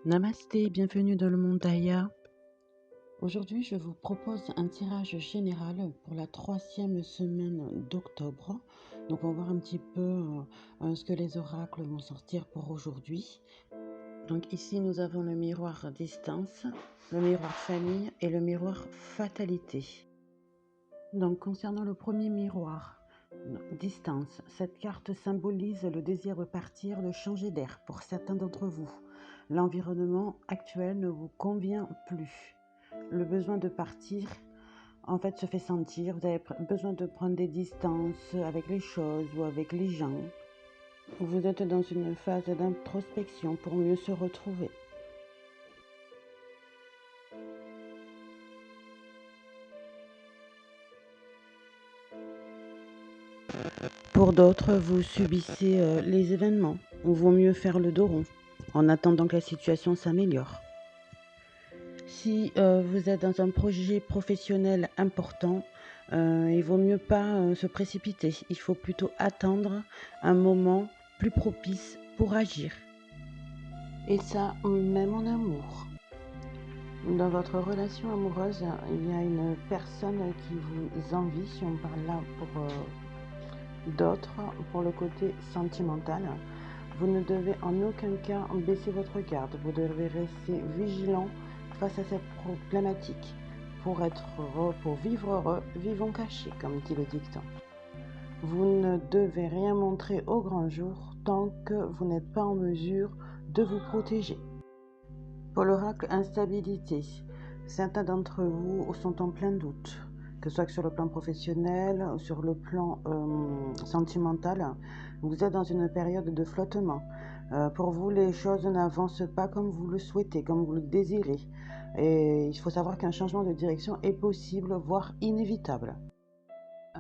Namasté, bienvenue dans le monde d'Aya. Aujourd'hui, je vous propose un tirage général pour la 3e semaine d'octobre. Donc, on va voir un petit peu ce que les oracles vont sortir pour aujourd'hui. Donc, ici, nous avons le miroir distance, le miroir famille et le miroir fatalité. Donc, concernant le premier miroir, distance, cette carte symbolise le désir de partir, de changer d'air pour certains d'entre vous. L'environnement actuel ne vous convient plus. Le besoin de partir, en fait, se fait sentir. Vous avez besoin de prendre des distances avec les choses ou avec les gens. Vous êtes dans une phase d'introspection pour mieux se retrouver. Pour d'autres, vous subissez les événements. Il vaut mieux faire le dos rond en attendant que la situation s'améliore. Si vous êtes dans un projet professionnel important, il vaut mieux pas se précipiter. Il faut plutôt attendre un moment plus propice pour agir. Et ça, même en amour. Dans votre relation amoureuse, il y a une personne qui vous envie, si on parle là pour d'autres, pour le côté sentimental. Vous ne devez en aucun cas baisser votre garde. Vous devez rester vigilant face à cette problématique. Pour être heureux, pour vivre heureux, vivons cachés, comme dit le dicton. Vous ne devez rien montrer au grand jour tant que vous n'êtes pas en mesure de vous protéger. Pour l'oracle instabilité, certains d'entre vous sont en plein doute, que ce soit sur le plan professionnel ou sur le plan sentimental. Vous êtes dans une période de flottement. Pour vous, les choses n'avancent pas comme vous le souhaitez, comme vous le désirez. Et il faut savoir qu'un changement de direction est possible, voire inévitable.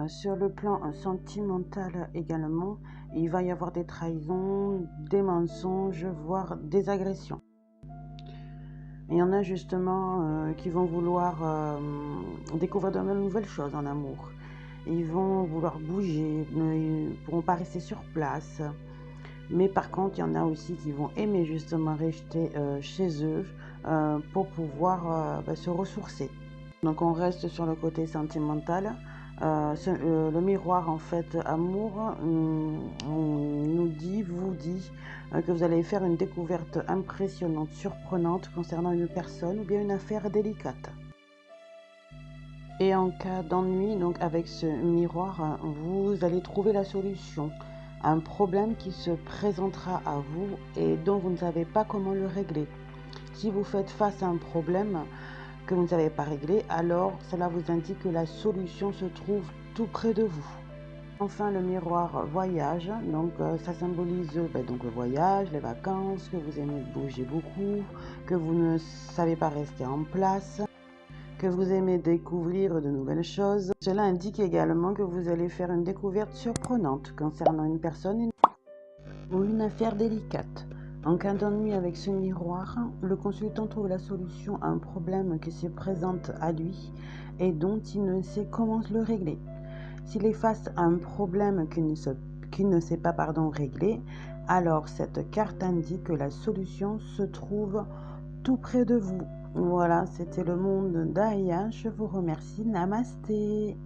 Sur le plan sentimental également, il va y avoir des trahisons, des mensonges, voire des agressions. Il y en a justement qui vont vouloir découvrir de nouvelles choses en amour. Ils vont vouloir bouger, ils ne pourront pas rester sur place. Mais par contre, il y en a aussi qui vont aimer justement rester chez eux pour pouvoir se ressourcer. Donc on reste sur le côté sentimental. Le miroir en fait amour vous dit que vous allez faire une découverte impressionnante, surprenante concernant une personne ou bien une affaire délicate. Et en cas d'ennui, donc avec ce miroir, vous allez trouver la solution à un problème qui se présentera à vous et dont vous ne savez pas comment le régler. Si vous faites face à un problème que vous ne savez pas régler, alors cela vous indique que la solution se trouve tout près de vous. Enfin, le miroir voyage, donc ça symbolise donc le voyage, les vacances, que vous aimez bouger beaucoup, que vous ne savez pas rester en place, que vous aimez découvrir de nouvelles choses. Cela indique également que vous allez faire une découverte surprenante concernant une personne ou une affaire délicate. En cas d'ennui avec ce miroir, le consultant trouve la solution à un problème qui se présente à lui et dont il ne sait comment le régler. S'il est face à un problème qu'il ne sait pas régler, alors cette carte indique que la solution se trouve tout près de vous. Voilà, c'était le monde d'Aya. Je vous remercie. Namasté.